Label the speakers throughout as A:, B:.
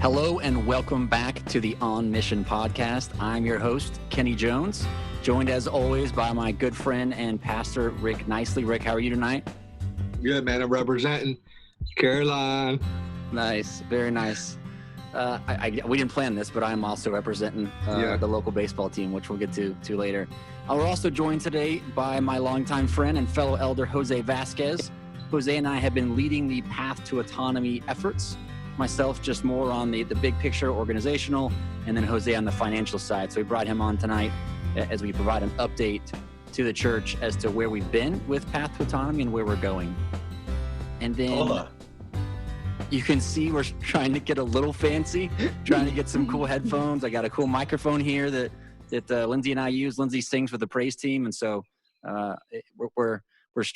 A: Hello and welcome back to the On Mission podcast. I'm your host, Kenny Jones, joined as always by my good friend and pastor, Rick Nicely. Rick, how are you tonight?
B: Good, man. I'm representing Caroline.
A: Nice. Very nice. We didn't plan this, but I'm also representing the local baseball team, which we'll get to later. We're also joined today by my longtime friend and fellow elder, José Vazquez. Jose and I have been leading the Path to Autonomy efforts. Myself, just more on the big picture organizational, and then Jose on the financial side. So we brought him on tonight as we provide an update to the church as to where we've been with Path to Autonomy and where we're going. And then you can see we're trying to get a little fancy, trying to get some cool headphones. I got a cool microphone here that Lindsay and I use. Lindsay sings for the praise team, and so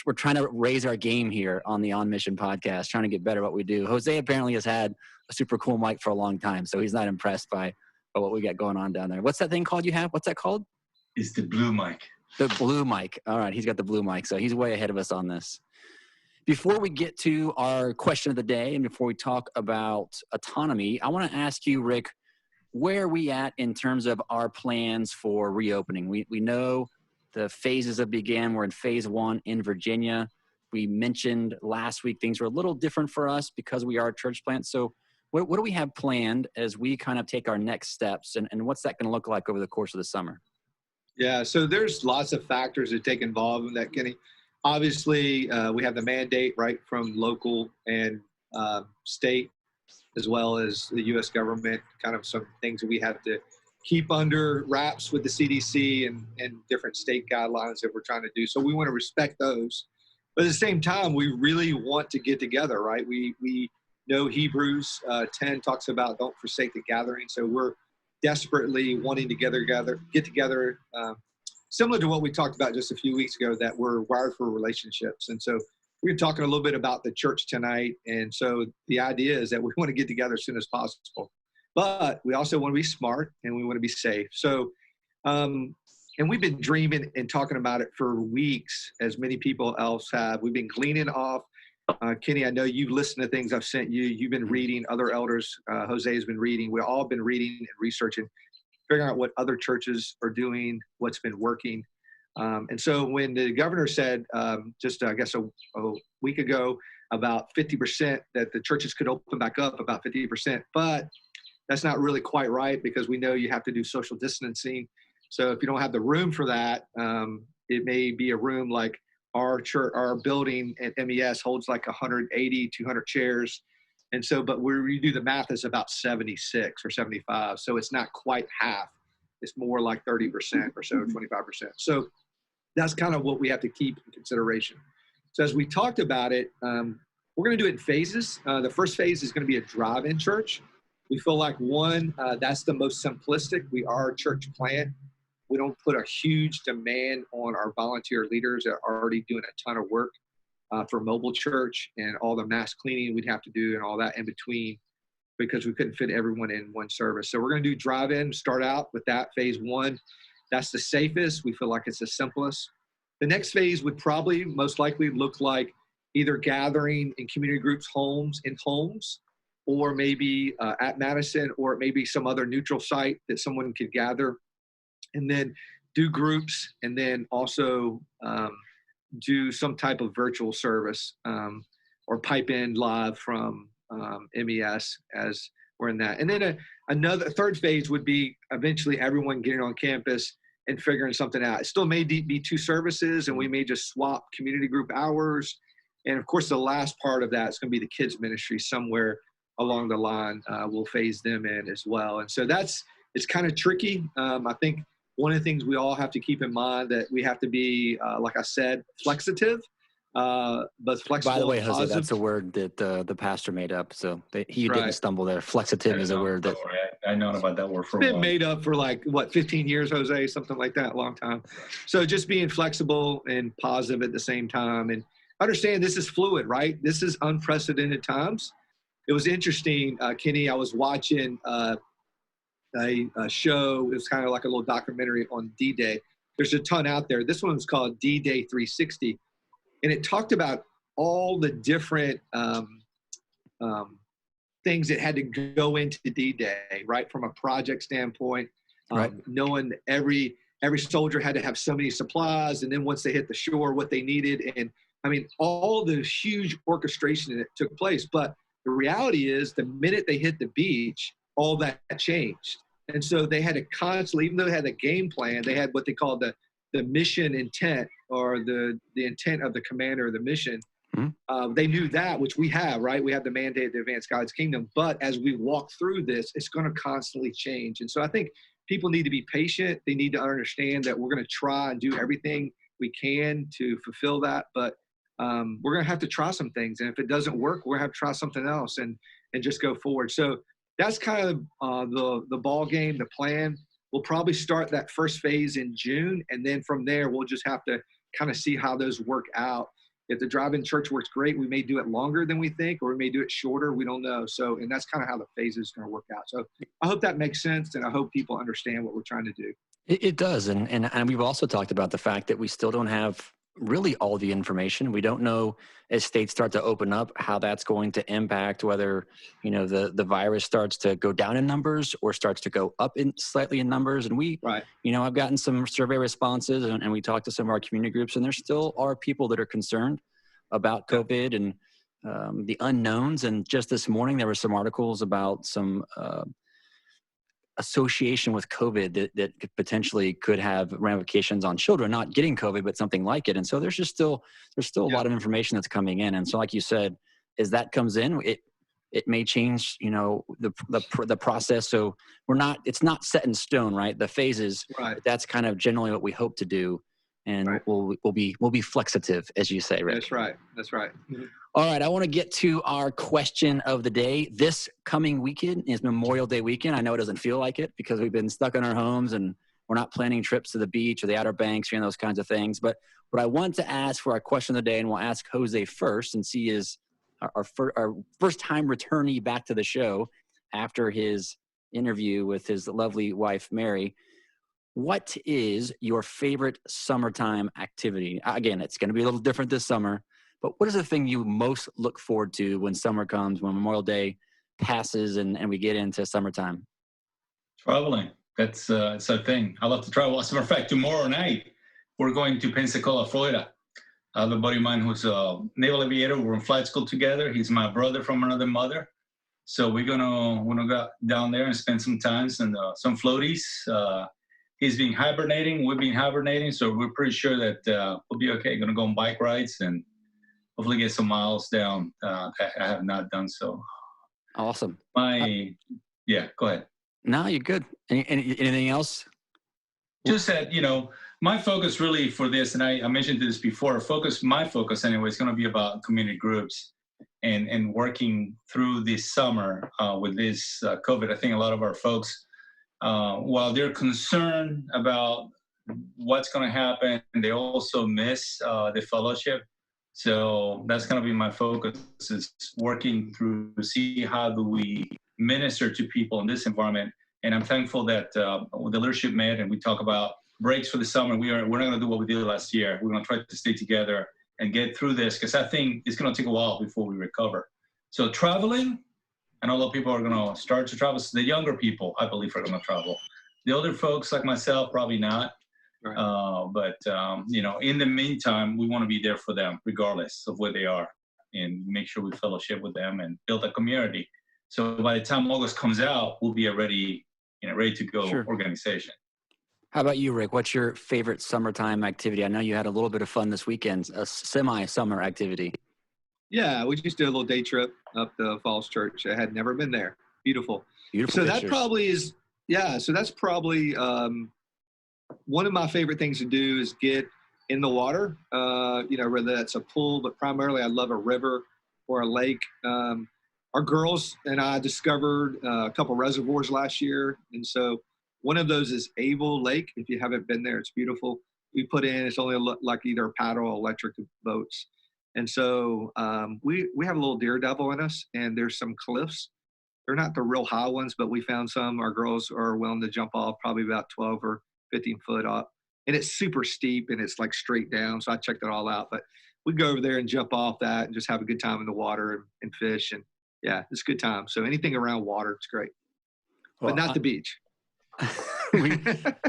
A: we're trying to raise our game here on the On Mission podcast, trying to get better at what we do. Jose apparently has had a super cool mic for a long time, so he's not impressed by what we got going on down there. What's that thing called you have? What's that called?
C: It's the blue mic.
A: The blue mic. All right, he's got the blue mic, so he's way ahead of us on this. Before we get to our question of the day and before we talk about autonomy, I want to ask you, Rick, where are we at in terms of our plans for reopening? We know the phases have began. We're in phase 1 in Virginia. We mentioned last week things were a little different for us because we are a church plant. So what do we have planned as we kind of take our next steps, and what's that going to look like over the course of the summer?
B: Yeah, so there's lots of factors that take involved in that, Kenny. Obviously, we have the mandate, right, from local and state, as well as the U.S. government, kind of some things that we have to keep under wraps with the CDC and different state guidelines that we're trying to do. So we want to respect those. But at the same time, we really want to get together, right? We know Hebrews 10 talks about don't forsake the gathering. So we're desperately wanting to get together, similar to what we talked about just a few weeks ago, that we're wired for relationships. And so we're talking a little bit about the church tonight. And so the idea is that we want to get together as soon as possible. But we also want to be smart and we want to be safe. So, and we've been dreaming and talking about it for weeks, as many people else have. We've been gleaning off. Kenny, I know you've listened to things I've sent you. You've been reading, other elders, Jose has been reading. We've all been reading and researching, figuring out what other churches are doing, what's been working. And so when the governor said just, I guess, a week ago, about 50% that the churches could open back up, about 50%, but that's not really quite right because we know you have to do social distancing. So if you don't have the room for that, it may be a room like our church, our building at MES holds like 180, 200 chairs. And so, but where you do the math, is about 76 or 75. So it's not quite half. It's more like 30% or so, 25%. So that's kind of what we have to keep in consideration. So as we talked about it, we're going to do it in phases. The first phase is going to be a drive-in church. We feel like that's the most simplistic. We are a church plant. We don't put a huge demand on our volunteer leaders that are already doing a ton of work for mobile church and all the mass cleaning we'd have to do and all that in between, because we couldn't fit everyone in one service. So we're going to do drive-in, start out with that, phase 1. That's the safest. We feel like it's the simplest. The next phase would probably most likely look like either gathering in community groups, homes, or maybe at Madison, or it may be some other neutral site that someone could gather, and then do groups, and then also do some type of virtual service or pipe in live from MES as we're in that. And then a third phase would be eventually everyone getting on campus and figuring something out. It still may be 2 services, and we may just swap community group hours. And of course, the last part of that is going to be the kids ministry somewhere along the line. We'll phase them in as well. And so it's kind of tricky. I think one of the things we all have to keep in mind that we have to be, like I said, flexitive, but flexible.
A: By the way, Jose, that's a word that the pastor made up. So he didn't stumble there. Flexitive is a word that
C: I know about that word for a
B: while. It's
C: been
B: made up for 15 years, Jose, something like that, a long time. So just being flexible and positive at the same time, and understand this is fluid, right? This is unprecedented times. It was interesting, Kenny. I was watching a show. It was kind of like a little documentary on D-Day. There's a ton out there. This one was called D-Day 360, and it talked about all the different things that had to go into D-Day, right? From a project standpoint,
A: Right.
B: knowing every soldier had to have so many supplies, and then once they hit the shore, what they needed. And I mean, all the huge orchestration that took place. But the reality is the minute they hit the beach, all that changed. And so they had to constantly, even though they had a game plan, they had what they called the mission intent, or the intent of the commander of the mission. They knew that, which we have, right? We have the mandate to advance God's kingdom. But as we walk through this, it's going to constantly change. And so I think people need to be patient. They need to understand that we're going to try and do everything we can to fulfill that. But we're going to have to try some things. And if it doesn't work, we're going to have to try something else and just go forward. So that's kind of the ball game, the plan. We'll probably start that first phase in June. And then from there, we'll just have to kind of see how those work out. If the drive-in church works great, we may do it longer than we think, or we may do it shorter. We don't know. So, and that's kind of how the phase is going to work out. So I hope that makes sense, and I hope people understand what we're trying to do.
A: It does. And we've also talked about the fact that we still don't have really all the information. We don't know, as states start to open up, how that's going to impact whether, the virus starts to go down in numbers or starts to go up slightly in numbers. And
B: right.
A: I've gotten some survey responses, and we talked to some of our community groups, and there still are people that are concerned about COVID and the unknowns. And just this morning, there were some articles about some association with COVID that potentially could have ramifications on children not getting COVID, but something like it. And so there's still a lot of information that's coming in. And so, like you said, as that comes in, it may change, the process. So it's not set in stone, right? The phases,
B: right.
A: But that's kind of generally what we hope to do. And right. we'll be flexitive, as you say, Rick.
B: That's right. Mm-hmm.
A: All right, I want to get to our question of the day. This coming weekend is Memorial Day weekend. I know it doesn't feel like it because we've been stuck in our homes and we're not planning trips to the beach or the Outer Banks or those kinds of things. But what I want to ask for our question of the day, and we'll ask Jose first, since he is our first-time returnee back to the show after his interview with his lovely wife, Mary. What is your favorite summertime activity? Again, it's going to be a little different this summer. But what is the thing you most look forward to when summer comes, when Memorial Day passes and we get into summertime?
C: Traveling. It's a thing. I love to travel. As a matter of fact, tomorrow night, we're going to Pensacola, Florida. I have a buddy of mine who's a naval aviator. We're in flight school together. He's my brother from another mother. So we're gonna go down there and spend some time and some floaties. He's been hibernating. We've been hibernating. So we're pretty sure that we'll be okay. Going to go on bike rides and hopefully get some miles down. I have not done so.
A: Awesome.
C: Yeah, go ahead.
A: No, you're good. Anything else?
C: Just that, my focus really for this, and I mentioned this before, my focus anyway is going to be about community groups and working through this summer with this COVID. I think a lot of our folks, while they're concerned about what's going to happen, they also miss the fellowship. So that's going to be my focus, is working through to see how do we minister to people in this environment. And I'm thankful that the leadership met and we talk about breaks for the summer. We're not going to do what we did last year. We're going to try to stay together and get through this, because I think it's going to take a while before we recover. So traveling, and although people are going to start to travel, so the younger people, I believe, are going to travel. The older folks like myself, probably not. Right. But in the meantime, we want to be there for them, regardless of where they are, and make sure we fellowship with them and build a community. So by the time August comes out, we'll be a ready to go organization.
A: How about you, Rick? What's your favorite summertime activity? I know you had a little bit of fun this weekend, a semi-summer activity.
B: Yeah, we just did a little day trip up to Falls Church. I had never been there. Beautiful.
A: Beautiful.
B: So
A: pictures.
B: That probably is, so that's probably one of my favorite things to do is get in the water, whether that's a pool, but primarily I love a river or a lake. Our girls and I discovered a couple reservoirs last year. And so one of those is Able Lake. If you haven't been there, it's beautiful. We put in, it's only like either paddle or electric boats. And so we have a little daredevil in us, and there's some cliffs. They're not the real high ones, but we found some. Our girls are willing to jump off probably about 12 or 15 foot up. And it's super steep and it's like straight down. So I checked it all out. But we go over there and jump off that and just have a good time in the water and fish. And Yeah, it's a good time. So anything around water, it's great,
A: Well,
B: but not the beach.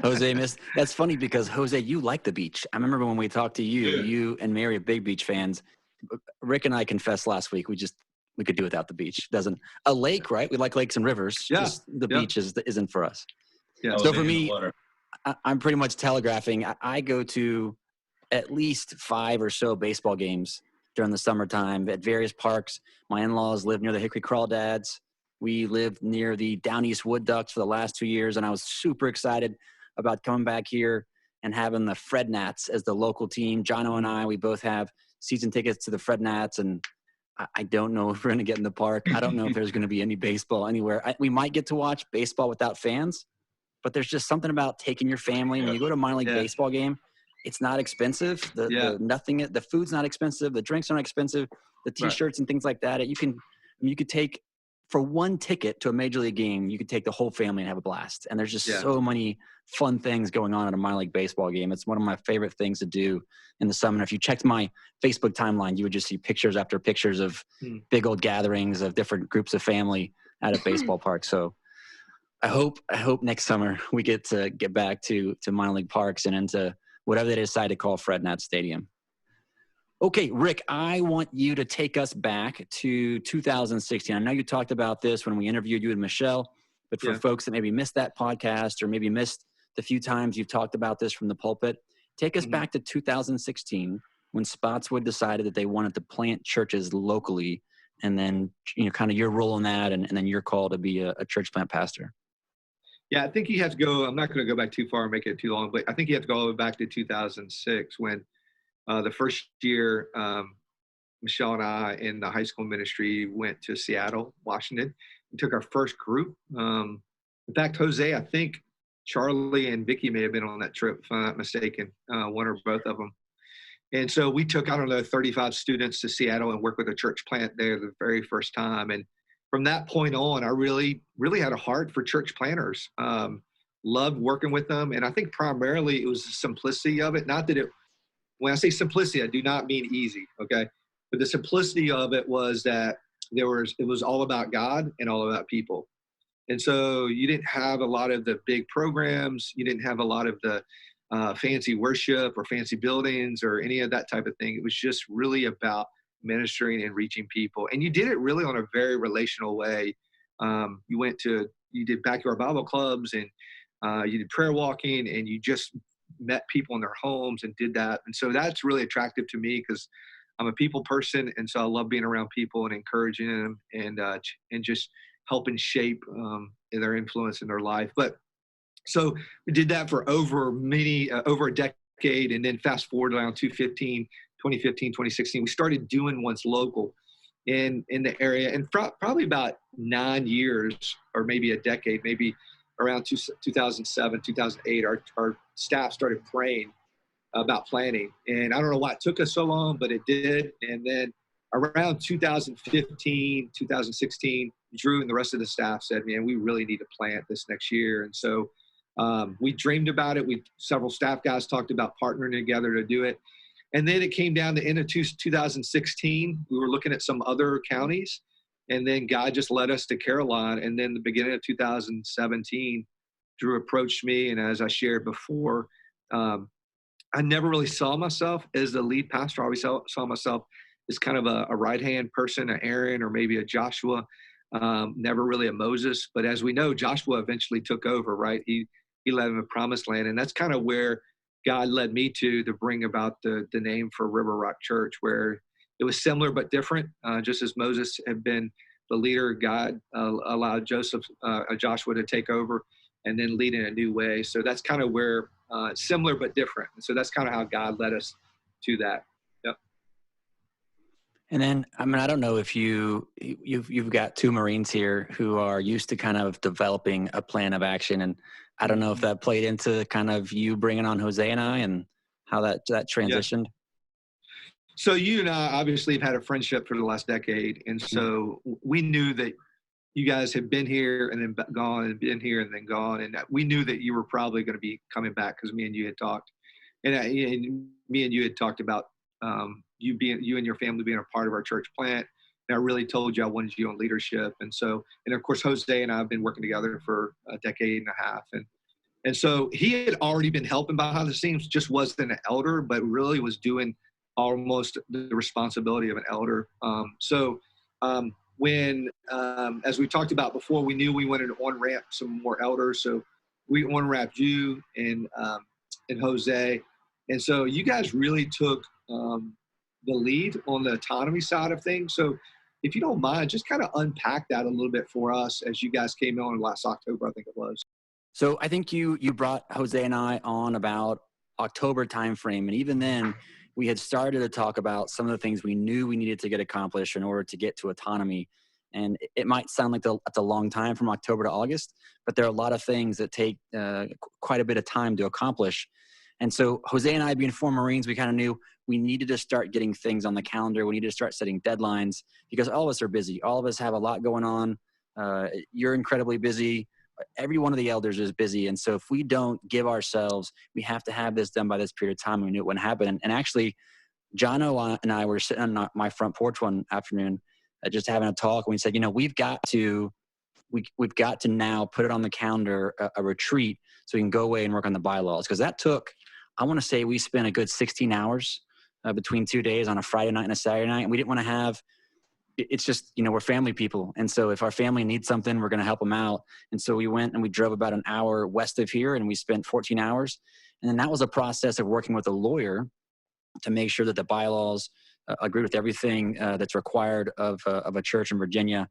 A: Jose missed. That's funny because Jose, you like the beach. I remember when we talked to you,
C: Yeah.
A: you and Mary are big beach fans. Rick and I confessed last week we could do without the beach. Doesn't a lake, right? We like lakes and rivers.
B: Yeah.
A: Just the beach isn't for us.
B: Yeah.
A: So for me, I'm pretty much telegraphing. I go to at least 5 or so baseball games during the summertime at various parks. My in-laws live near the Hickory Crawdads. We lived near the Down East Wood Ducks for the last 2 years, and I was super excited about coming back here and having the Fred Nats as the local team. Jono and I, we both have season tickets to the Fred Nats, and I don't know if we're going to get in the park. I don't know if there's going to be any baseball anywhere. We might get to watch baseball without fans, but there's just something about taking your family. When you go to a minor league baseball game, it's not expensive. The food's not expensive. The drinks aren't expensive. The T-shirts and things like that. You could take, for one ticket to a major league game, you could take the whole family and have a blast. And there's just so many fun things going on at a minor league baseball game. It's one of my favorite things to do in the summer. If you checked my Facebook timeline, you would just see pictures after pictures of big old gatherings of different groups of family at a baseball park. So I hope next summer we get to get back to minor league parks and into whatever they decide to call Fred Nat Stadium. Okay, Rick, I want you to take us back to 2016. I know you talked about this when we interviewed you and Michelle, but for folks that maybe missed that podcast or maybe missed the few times you've talked about this from the pulpit, take us back to 2016 when Spotswood decided that they wanted to plant churches locally, and then kind of your role in that, and then your call to be a church plant pastor.
B: Yeah, I think you have to go. I'm not going to go back too far and make it too long, but I think you have to go all the way back to 2006 when the first year Michelle and I in the high school ministry went to Seattle, Washington. We took our first group. In fact, Jose, I think Charlie and Vicky may have been on that trip, if I'm not mistaken, one or both of them. And so we took, 35 students to Seattle and worked with a church plant there the very first time. And from that point on, I really, really had a heart for church planters. Loved working with them. And I think primarily it was the simplicity of it. Not that when I say simplicity, I do not mean easy, okay? But the simplicity of it was that it was all about God and all about people. And so you didn't have a lot of the big programs. You didn't have a lot of the fancy worship or fancy buildings or any of that type of thing. It was just really about ministering and reaching people. And you did it really on a very relational way. You did backyard Bible clubs, and you did prayer walking, and you just met people in their homes and did that. And so that's really attractive to me because I'm a people person. And so I love being around people and encouraging them and just helping shape their influence in their life. But so we did that for over a decade. And then fast forward around 2015, 2016, we started doing ones local in the area. And probably about 9 years or maybe a decade, maybe around 2007, 2008, our staff started praying about planning. And I don't know why it took us so long, but it did. And then around 2015, 2016, Drew and the rest of the staff said, man, we really need to plant this next year. And so we dreamed about it. Several staff guys talked about partnering together to do it. And then it came down to end of 2016. We were looking at some other counties. And then God just led us to Caroline. And then the beginning of 2017, Drew approached me. And as I shared before, I never really saw myself as the lead pastor. I always saw myself as kind of a right-hand person, an Aaron or maybe a Joshua, never really a Moses. But as we know, Joshua eventually took over, right? He led him to Promised Land. And that's kind of where God led me to bring about the name for River Rock Church, where it was similar but different. Just as Moses had been the leader, God allowed Joshua to take over and then lead in a new way. So that's kind of where similar but different. And so that's kind of how God led us to that. Yep.
A: And then, I don't know if you've got two Marines here who are used to kind of developing a plan of action, and I don't know if that played into kind of you bringing on Jose and I and how that transitioned. Yeah.
B: So you and I obviously have had a friendship for the last decade. And so we knew that you guys had been here and then gone and been here and then gone. And we knew that you were probably going to be coming back because me and you had talked. And me and you had talked about you and your family being a part of our church plant and I really told you I wanted you on leadership. And so, and of course, Jose and I have been working together for a decade and a half. And so he had already been helping behind the scenes, just wasn't an elder, but really was doing almost the responsibility of an elder. When, as we talked about before, we knew we wanted to on-ramp some more elders. So we on-ramped you and Jose. And so you guys really took the lead on the autonomy side of things. So if you don't mind, just kind of unpack that a little bit for us as you guys came on last October, I think it was.
A: So I think you brought Jose and I on about October timeframe. And even then, we had started to talk about some of the things we knew we needed to get accomplished in order to get to autonomy. And it might sound like that's a long time from October to August, but there are a lot of things that take quite a bit of time to accomplish. And so Jose and I, being former Marines, we kind of knew we needed to start getting things on the calendar. We needed to start setting deadlines because all of us are busy. All of us have a lot going on. You're incredibly busy. Every one of the elders is busy. And so if we don't give ourselves, we have to have this done by this period of time. We knew it wouldn't happen. And actually, Jono and I were sitting on my front porch one afternoon, just having a talk. And we said, we've got to now put it on the calendar, a retreat, so we can go away and work on the bylaws. Because that took, I want to say we spent a good 16 hours between 2 days on a Friday night and a Saturday night. And we didn't want to have, it's just, we're family people. And so if our family needs something, we're going to help them out. And so we went and we drove about an hour west of here and we spent 14 hours. And then that was a process of working with a lawyer to make sure that the bylaws agree with everything that's required of a church in Virginia.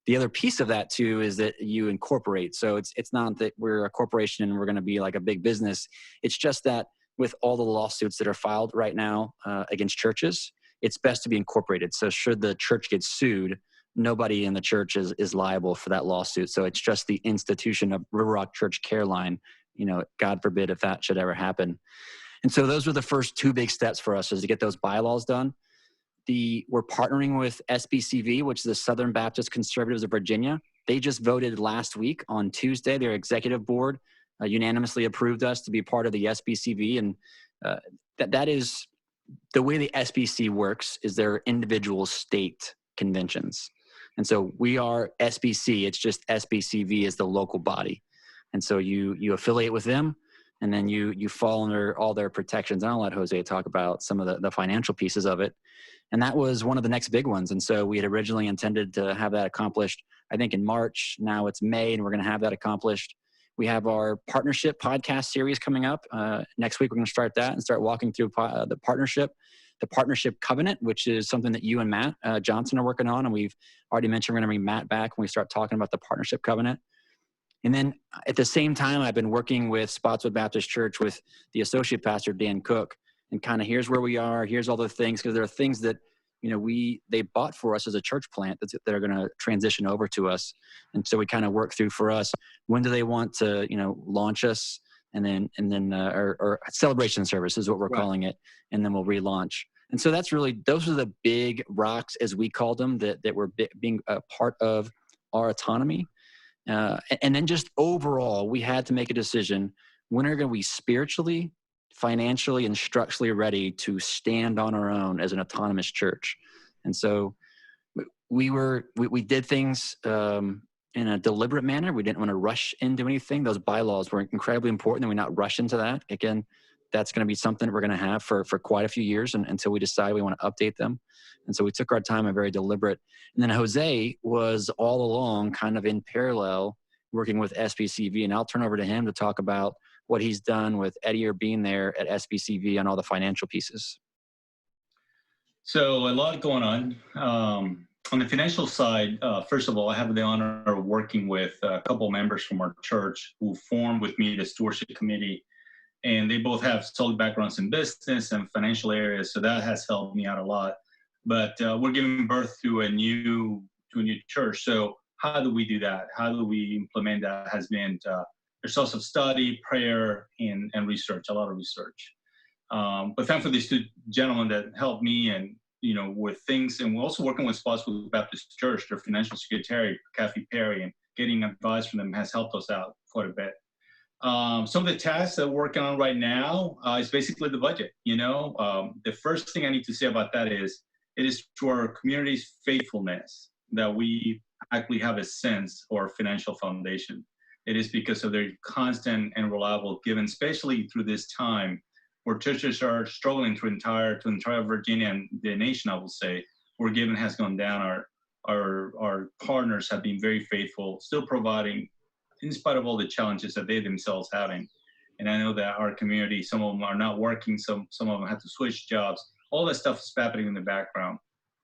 A: The other piece of that too is that you incorporate. So it's not that we're a corporation and we're going to be like a big business. It's just that with all the lawsuits that are filed right now against churches, it's best to be incorporated. So should the church get sued, nobody in the church is liable for that lawsuit. So it's just the institution of River Rock Church Care Line, God forbid if that should ever happen. And so those were the first two big steps for us, is to get those bylaws done. We're partnering with SBCV, which is the Southern Baptist Conservatives of Virginia. They just voted last week on Tuesday. Their executive board unanimously approved us to be part of the SBCV. And that is the way the SBC works, is they're individual state conventions. And so we are SBC. It's just SBCV is the local body. And so you affiliate with them, and then you fall under all their protections. And I'll let Jose talk about some of the financial pieces of it. And that was one of the next big ones. And so we had originally intended to have that accomplished, I think, in March. Now it's May, and we're going to have that accomplished. We have our partnership podcast series coming up. Next week, we're going to start that and start walking through the partnership covenant, which is something that you and Matt Johnson are working on. And we've already mentioned we're going to bring Matt back when we start talking about the partnership covenant. And then at the same time, I've been working with Spotswood Baptist Church with the associate pastor, Dan Cook, and kind of here's where we are, here's all the things, because there are things that, they bought for us as a church plant that are going to transition over to us. And so we kind of work through for us, when do they want to, launch us, and then or celebration service is what we're calling it. And then we'll relaunch. And so those are the big rocks, as we called them, that were being a part of our autonomy. And then just overall, we had to make a decision: when are we spiritually, financially, and structurally ready to stand on our own as an autonomous church? And so we did things in a deliberate manner. We didn't want to rush into anything. Those bylaws were incredibly important, and we not rush into that. Again, that's going to be something that we're going to have for quite a few years until we decide we want to update them. And so we took our time and very deliberate. And then Jose was all along kind of in parallel working with SBCV. And I'll turn over to him to talk about what he's done with Eddie or being there at SBCV on all the financial pieces.
C: So a lot going on. On the financial side, first of all, I have the honor of working with a couple members from our church who formed with me the stewardship committee. And they both have solid backgrounds in business and financial areas, so that has helped me out a lot. But we're giving birth to a new church. So how do we do that? How do we implement that? Has been a source of study, prayer, and research, a lot of research. But thankfully, these two gentlemen that helped me and with things, and we're also working with Spotswood Baptist Church, their financial secretary, Kathy Perry, and getting advice from them has helped us out quite a bit. Some of the tasks that we're working on right now is basically the budget. The first thing I need to say about that is it is to our community's faithfulness that we actually have a sense or financial foundation. It is because of their constant and reliable giving, especially through this time where churches are struggling to entire Virginia and the nation, I will say, where giving has gone down. Our partners have been very faithful, still providing in spite of all the challenges that they themselves having. And I know that our community, some of them are not working, some of them have to switch jobs. All that stuff is happening in the background.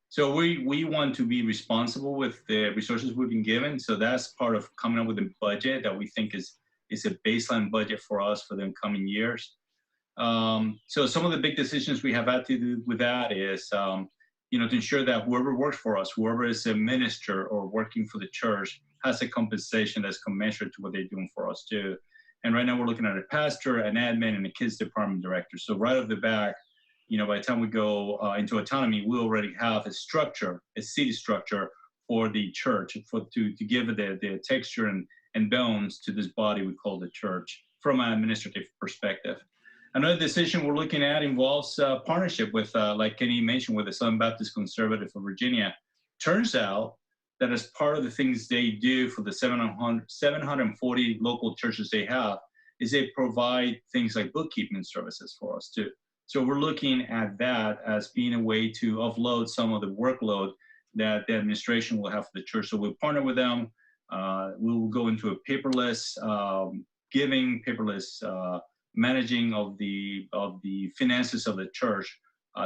C: So we want to be responsible with the resources we've been given. So that's part of coming up with a budget that we think is a baseline budget for us for the coming years. So some of the big decisions we have had to do with that is, to ensure that whoever works for us, whoever is a minister or working for the church, has a compensation that's commensurate to what they're doing for us too. And right now we're looking at a pastor, an admin, and a kids department director. So right off the back, by the time we go into autonomy, we already have a structure, a city structure for the church, to give it the texture and bones to this body we call the church from an administrative perspective. Another decision we're looking at involves partnership with, like Kenny mentioned, with the Southern Baptist Conservative of Virginia. Turns out that as part of the things they do for the 740 local churches they have, is they provide things like bookkeeping services for us too. So we're looking at that as being a way to offload some of the workload that the administration will have for the church. So we'll partner with them. We will go into a paperless giving, paperless managing of the finances of the church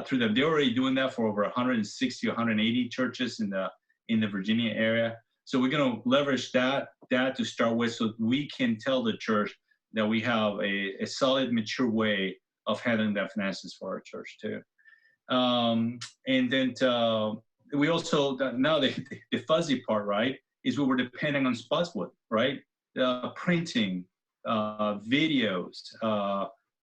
C: through them. They're already doing that for over 160, 180 churches in the Virginia area. So we're going to leverage that to start with, so we can tell the church that we have a solid, mature way of handling that finances for our church too. And then we also, now the fuzzy part, right, is we were depending on Spotswood, right? Printing, videos,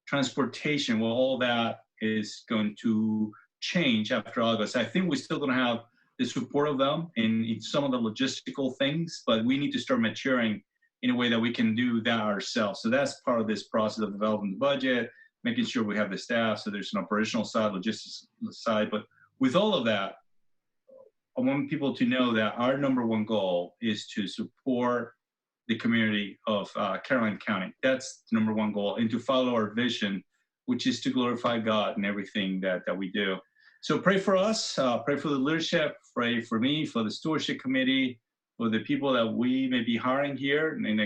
C: transportation, well, all that is going to change after August. I think we're still going to have the support of them in some of the logistical things, but we need to start maturing in a way that we can do that ourselves. So that's part of this process of developing the budget, making sure we have the staff, so there's an operational side, logistics side. But with all of that, I want people to know that our number one goal is to support the community of Caroline County. That's the number one goal, and to follow our vision, which is to glorify God in everything that we do. So pray for us, pray for the leadership, pray for me, for the stewardship committee, for the people that we may be hiring here. And,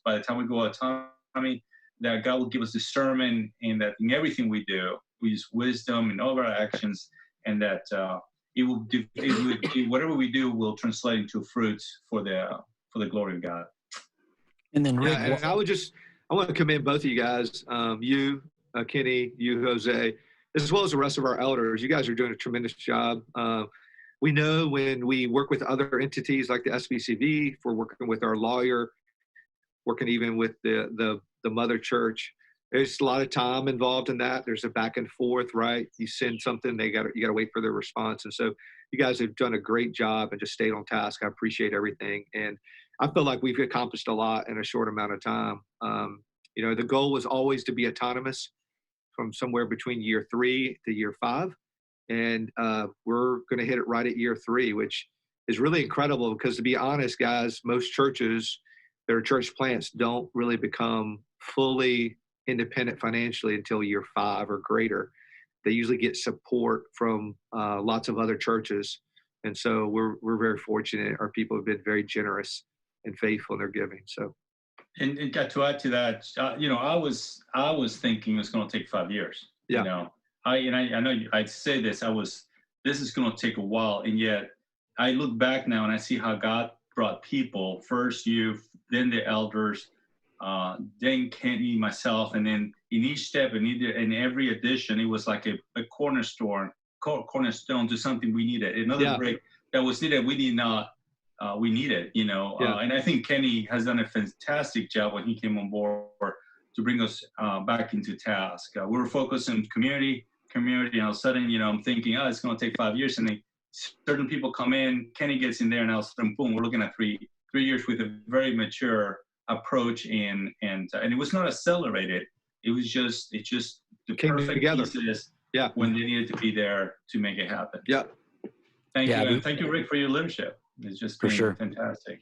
C: by the time we go autonomy, that God will give us discernment, and that in everything we do, we use wisdom in all of our actions, and that whatever we do will translate into fruits for the glory of God.
A: And then Rick,
B: and I want to commend both of you guys, you, Kenny, you, Jose, as well as the rest of our elders. You guys are doing a tremendous job. We know when we work with other entities like the SBCV, if we're working with our lawyer, working even with the mother church, there's a lot of time involved in that. There's a back and forth, right? You send something, you got to wait for their response. And so you guys have done a great job and just stayed on task. I appreciate everything. And I feel like we've accomplished a lot in a short amount of time. The goal was always to be autonomous from somewhere between year 3 to year 5. And we're going to hit it right at year 3, which is really incredible because, to be honest, guys, most churches that are church plants don't really become fully independent financially until year 5 or greater. They usually get support from lots of other churches. And so we're very fortunate. Our people have been very generous and faithful in their giving. So,
C: and got to add to that, I was thinking it's going to take 5 years.
B: Yeah.
C: I know I'd say this. This is going to take a while, and yet I look back now and I see how God brought people, first you, then the elders, then Kenny, myself, and then in each step, in every edition, it was like a cornerstone to something we needed. Another break that was needed, we did not. We need it, and I think Kenny has done a fantastic job when he came on board to bring us back into task. We were focused on community, and all of a sudden, I'm thinking, it's going to take 5 years, and then certain people come in, Kenny gets in there, and all of a sudden, boom, we're looking at 3 years with a very mature approach, and it was not accelerated. It just the perfect pieces when they needed to be there to make it happen.
B: Yeah.
C: Thank you. And thank you, Rick, for your leadership. It's just been fantastic.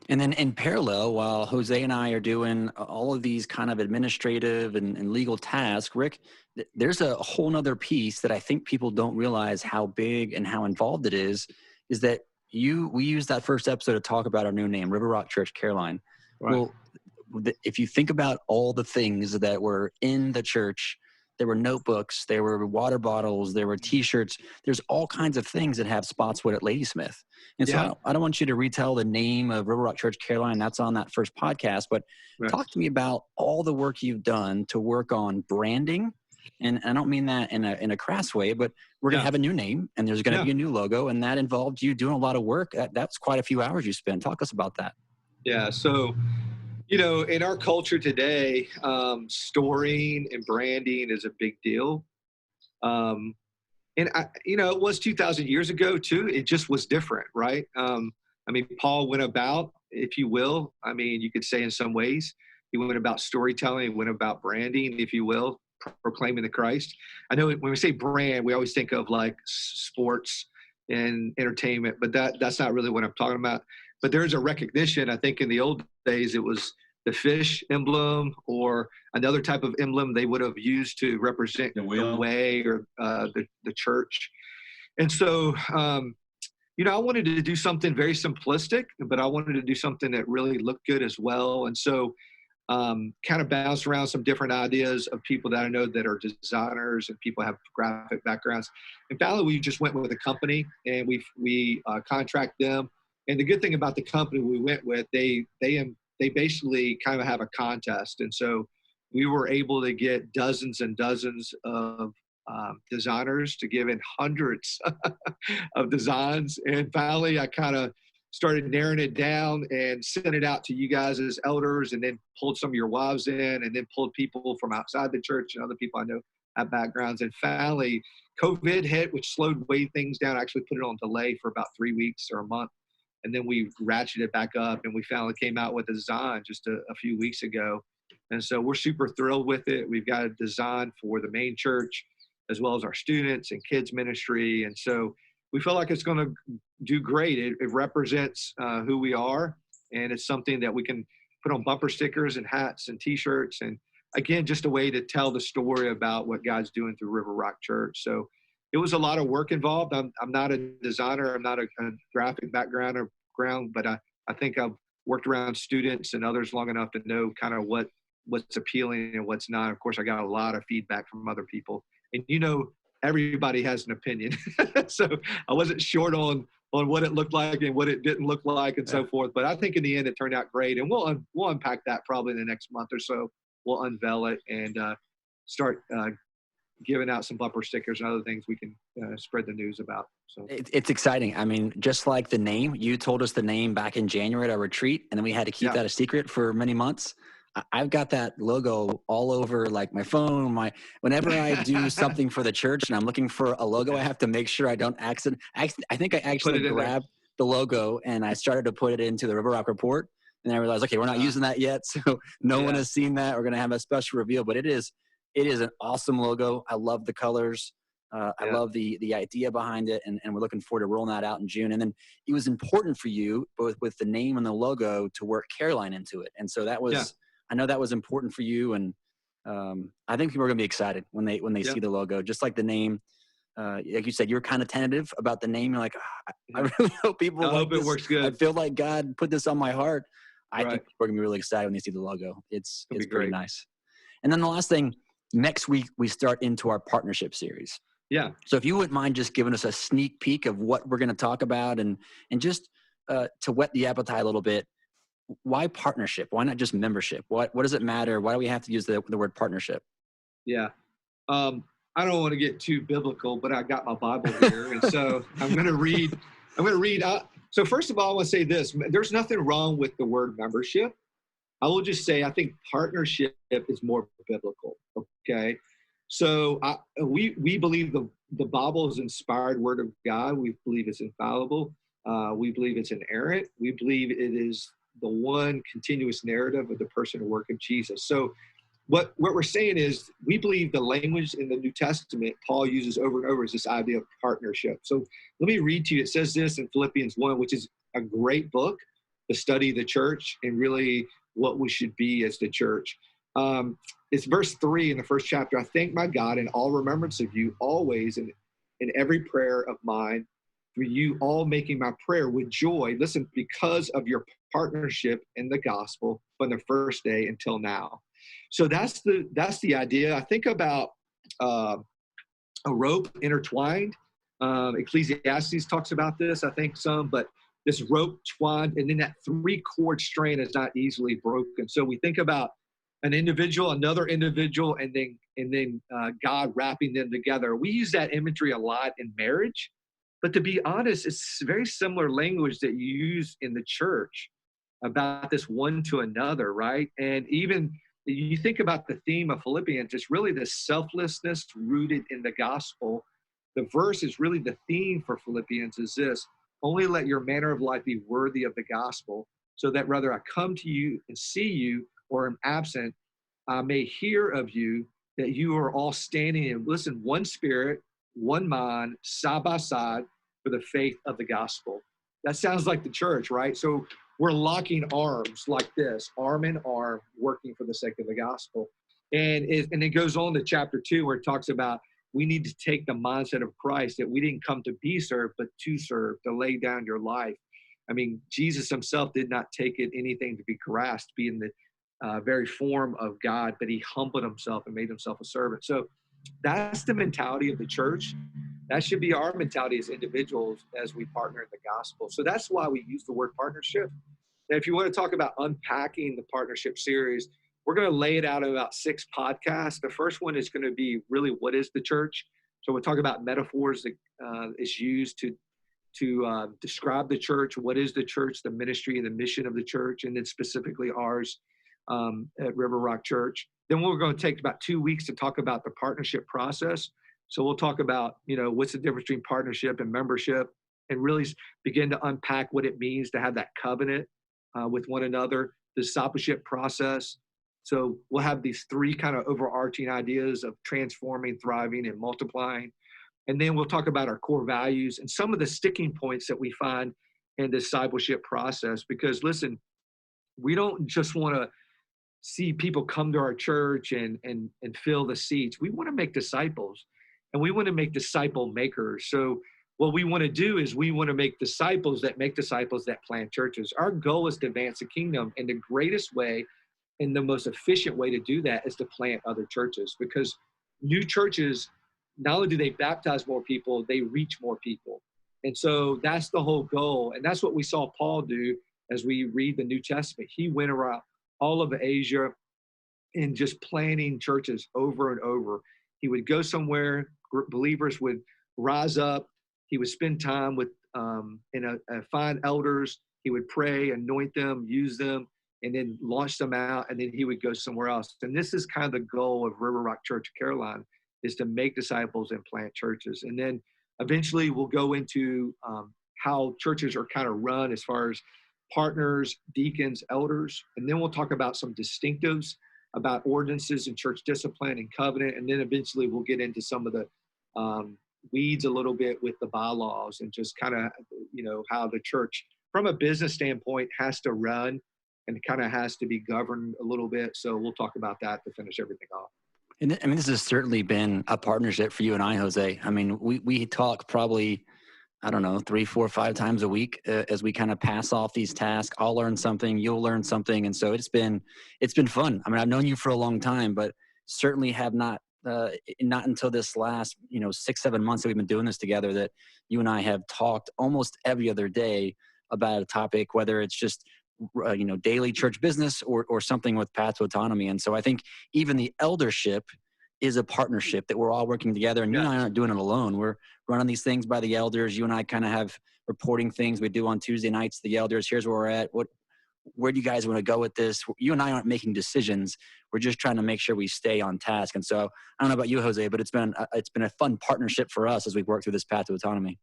A: And then in parallel, while Jose and I are doing all of these kind of administrative and legal tasks, Rick, there's a whole nother piece that I think people don't realize how big and how involved it is that we used that first episode to talk about our new name, River Rock Church Caroline. Right. Well, if you think about all the things that were in the church, there were notebooks, there were water bottles, there were T-shirts. There's all kinds of things that have Spotswood at Ladysmith. And so I don't want you to retell the name of River Rock Church Caroline. That's on that first podcast. But talk to me about all the work you've done to work on branding. And I don't mean that in a crass way, but we're going to have a new name and there's going to be a new logo. And that involved you doing a lot of work. That's quite a few hours you spent. Talk us about that.
B: Yeah. So, you know, in our culture today, storing and branding is a big deal. And, it was 2,000 years ago, too. It just was different, right? I mean, Paul went about, if you will, I mean, you could say in some ways, he went about storytelling, he went about branding, if you will, proclaiming the Christ. I know when we say brand, we always think of like sports and entertainment, but that's not really what I'm talking about. But there's a recognition. I think in the old days, it was the fish emblem or another type of emblem they would have used to represent the way or the church. And so, I wanted to do something very simplistic, but I wanted to do something that really looked good as well. And so kind of bounced around some different ideas of people that I know that are designers and people have graphic backgrounds. And finally, we just went with a company and we contract them. And the good thing about the company we went with, they basically kind of have a contest. And so we were able to get dozens and dozens of designers to give in hundreds of designs. And finally, I kind of started narrowing it down and sent it out to you guys as elders, and then pulled some of your wives in, and then pulled people from outside the church and other people I know have backgrounds. And finally, COVID hit, which slowed way things down. I actually put it on delay for about 3 weeks or a month. And then we ratcheted it back up, and we finally came out with a design just a few weeks ago. And so we're super thrilled with it. We've got a design for the main church, as well as our students and kids ministry. And so we feel like it's going to do great. It represents who we are, and it's something that we can put on bumper stickers and hats and T-shirts. And again, just a way to tell the story about what God's doing through River Rock Church. So it was a lot of work involved. I'm not a designer. I'm not a graphic background, but I think I've worked around students and others long enough to know kind of what's appealing and what's not. Of course, I got a lot of feedback from other people. And, everybody has an opinion. So I wasn't short on what it looked like and what it didn't look like and so forth. But I think in the end, it turned out great. And we'll unpack that probably in the next month or so. We'll unveil it and start giving out some bumper stickers and other things we can spread the news about. So
A: it's exciting. I mean, just like the name, you told us the name back in January at our retreat, and then we had to keep that a secret for many months. I've got that logo all over like my phone, whenever I do something for the church and I'm looking for a logo, I have to make sure I don't I think I actually grabbed the logo and I started to put it into the River Rock Report. And I realized, okay, we're not using that yet. So no one has seen that. We're going to have a special reveal, but it is an awesome logo. I love the colors. I love the idea behind it. And we're looking forward to rolling that out in June. And then it was important for you, both with the name and the logo, to work Caroline into it. And so that was, I know that was important for you. And I think people are going to be excited when they see the logo, just like the name. Like you said, you're kind of tentative about the name. You're like, I really hope people
B: I hope it works good.
A: I feel like God put this on my heart. I think people are going to be really excited when they see the logo. It's pretty nice. And then the last thing, next week, we start into our partnership series.
B: Yeah.
A: So if you wouldn't mind just giving us a sneak peek of what we're going to talk about and just to whet the appetite a little bit, why partnership? Why not just membership? What does it matter? Why do we have to use the word partnership?
B: Yeah. I don't want to get too biblical, but I got my Bible here. And so I'm going to read. So first of all, I want to say this. There's nothing wrong with the word membership. I will just say I think partnership is more biblical, okay? So we believe the Bible is inspired word of God. We believe it's infallible. We believe it's inerrant. We believe it is the one continuous narrative of the person and work of Jesus. So what we're saying is we believe the language in the New Testament Paul uses over and over is this idea of partnership. So let me read to you. It says this in Philippians 1, which is a great book to study the church and really what we should be as the church. It's verse 3 in the first chapter. I thank my God in all remembrance of you always in every prayer of mine, for you all making my prayer with joy. Listen, because of your partnership in the gospel from the first day until now. So that's the idea. I think about a rope intertwined. Ecclesiastes talks about this, I think some, but this rope twined, and then that 3-cord strand is not easily broken. So we think about an individual, another individual, and then God wrapping them together. We use that imagery a lot in marriage, but to be honest, it's very similar language that you use in the church about this one to another, right? And even you think about the theme of Philippians, it's really the selflessness rooted in the gospel. The verse is really the theme for Philippians is this: only let your manner of life be worthy of the gospel, so that whether I come to you and see you or am absent, I may hear of you that you are all standing in, listen, one spirit, one mind, side by side for the faith of the gospel. That sounds like the church, right? So we're locking arms like this, arm in arm, working for the sake of the gospel. And it goes on to chapter 2 where it talks about we need to take the mindset of Christ, that we didn't come to be served, but to serve, to lay down your life. I mean, Jesus himself did not take it anything to be grasped, be in the very form of God, but he humbled himself and made himself a servant. So that's the mentality of the church. That should be our mentality as individuals as we partner in the gospel. So that's why we use the word partnership. And if you want to talk about unpacking the partnership series, we're going to lay it out in about 6 podcasts. The first one is going to be really, what is the church? So we'll talk about metaphors that is used to describe the church. What is the church, the ministry and the mission of the church, and then specifically ours at River Rock Church. Then we're going to take about 2 weeks to talk about the partnership process. So we'll talk about, what's the difference between partnership and membership, and really begin to unpack what it means to have that covenant with one another, the discipleship process. So we'll have these 3 kind of overarching ideas of transforming, thriving, and multiplying. And then we'll talk about our core values and some of the sticking points that we find in the discipleship process. Because listen, we don't just want to see people come to our church and fill the seats. We want to make disciples, and we want to make disciple makers. So what we want to do is we want to make disciples that plant churches. Our goal is to advance the kingdom, and the greatest way and the most efficient way to do that is to plant other churches, because new churches, not only do they baptize more people, they reach more people. And so that's the whole goal. And that's what we saw Paul do as we read the New Testament. He went around all of Asia and just planting churches over and over. He would go somewhere, believers would rise up. He would spend time with find elders. He would pray, anoint them, use them, and then launch them out. And then he would go somewhere else. And this is kind of the goal of River Rock Church of Caroline, is to make disciples and plant churches. And then eventually we'll go into how churches are kind of run as far as partners, deacons, elders. And then we'll talk about some distinctives about ordinances and church discipline and covenant. And then eventually we'll get into some of the weeds a little bit with the bylaws and just kind of, how the church from a business standpoint has to run and kind of has to be governed a little bit. So we'll talk about that to finish everything off.
A: And I mean, this has certainly been a partnership for you and I, Jose. I mean, we talk probably, 3, 4, 5 times a week as we kind of pass off these tasks. I'll learn something, you'll learn something. And so it's been fun. I mean, I've known you for a long time, but certainly have not until this last, 6, 7 months that we've been doing this together, that you and I have talked almost every other day about a topic, whether it's just, daily church business or something with Path to Autonomy. And so I think even the eldership is a partnership that we're all working together, and you and I aren't doing it alone. We're running these things by the elders. You and I kind of have reporting things we do on Tuesday nights to the elders. Here's where we're at. Where do you guys want to go with this? You and I aren't making decisions. We're just trying to make sure we stay on task. And so I don't know about you, Jose, but it's been a fun partnership for us as we've worked through this Path to Autonomy.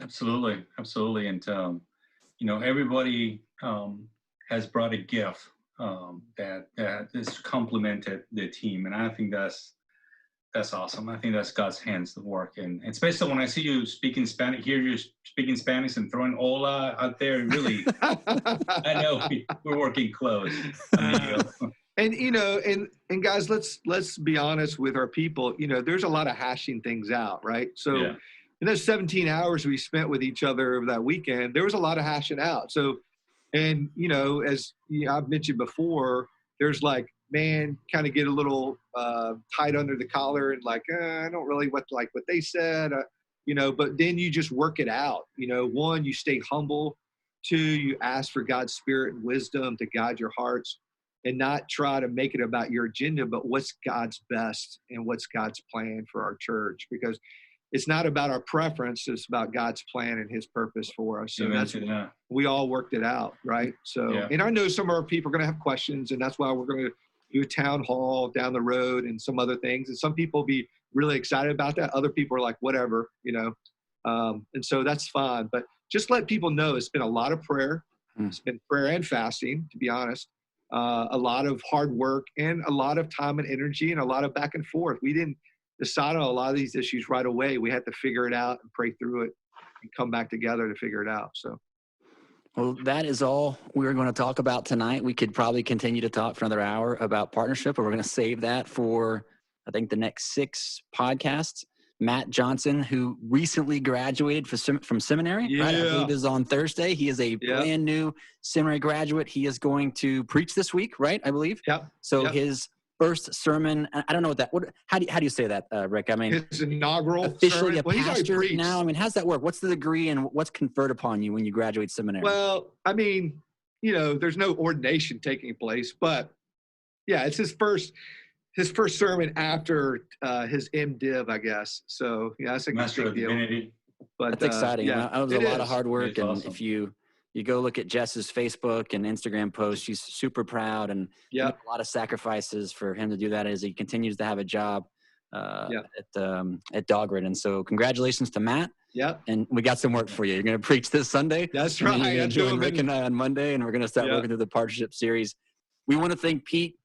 C: Absolutely. And, everybody has brought a gift that has complemented the team, and I think that's awesome. I think that's God's hands at work, and especially when I see you speaking Spanish, hear you speaking Spanish and throwing "hola" out there. Really, I know we're working close, amigo.
B: And and guys, let's be honest with our people. There's a lot of hashing things out, right? So in those 17 hours we spent with each other over that weekend, there was a lot of hashing out. So, and as I've mentioned before, there's like, man, kind of get a little tight under the collar and like, I don't really like what they said, but then you just work it out. One, you stay humble. Two, you ask for God's spirit and wisdom to guide your hearts and not try to make it about your agenda, but what's God's best and what's God's plan for our church, because it's not about our preference. It's about God's plan and his purpose for us. So we all worked it out. Right. So, and I know some of our people are going to have questions, and that's why we're going to do a town hall down the road and some other things. And some people will be really excited about that. Other people are like, whatever, and so that's fine. But just let people know it's been a lot of prayer. It's been prayer and fasting, to be honest. A lot of hard work and a lot of time and energy and a lot of back and forth. We didn't decide on a lot of these issues right away. We had to figure it out and pray through it and come back together to figure it out. So.
A: Well, that is all we're going to talk about tonight. We could probably continue to talk for another hour about partnership, but we're going to save that for, I think, the next 6 podcasts. Matt Johnson, who recently graduated from seminary, right? I believe is on Thursday. He is a brand new seminary graduate. He is going to preach this week, right? I believe.
B: Yep.
A: So his first sermon, I don't know how do you say that, Rick? I mean,
B: his inaugural
A: officially
B: sermon.
A: A pastor now. I mean, how's that work? What's the degree and what's conferred upon you when you graduate seminary?
B: Well, I mean, there's no ordination taking place, but it's his first sermon after his MDiv, I guess. So that's a
C: Master
B: big deal.
C: Divinity.
A: But that's exciting. That was a lot of hard work, and
C: awesome.
A: If you go look at Jess's Facebook and Instagram posts, she's super proud, and a lot of sacrifices for him to do that as he continues to have a job at Dogwood. And so congratulations to Matt.
B: Yep.
A: And we got some work for you. You're going to preach this Sunday.
B: That's right.
A: You're going to join Rick and I on Monday, and we're going to start working through the partnership series. We want to thank Pete.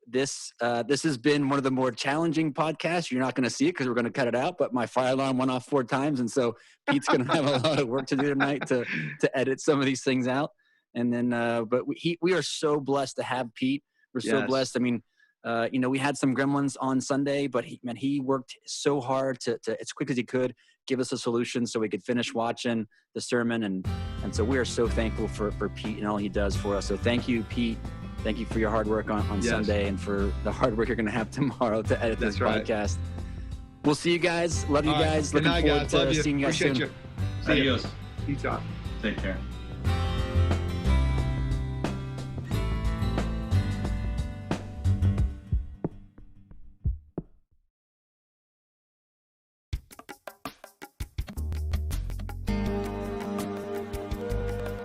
A: This has been one of the more challenging podcasts. You're not going to see it because we're going to cut it out, but my fire alarm went off 4 times. And so Pete's going to have a lot of work to do tonight to edit some of these things out. And then, but we are so blessed to have Pete. We're so blessed. I mean, we had some gremlins on Sunday, but he worked so hard to as quick as he could give us a solution so we could finish watching the sermon. And so we are so thankful for Pete and all he does for us. So thank you, Pete. Thank you for your hard work on Sunday and for the hard work you're going to have tomorrow to edit this podcast. We'll see you guys. Love you guys. Looking forward to seeing you guys soon.
B: Adios. Peace out.
C: Take care.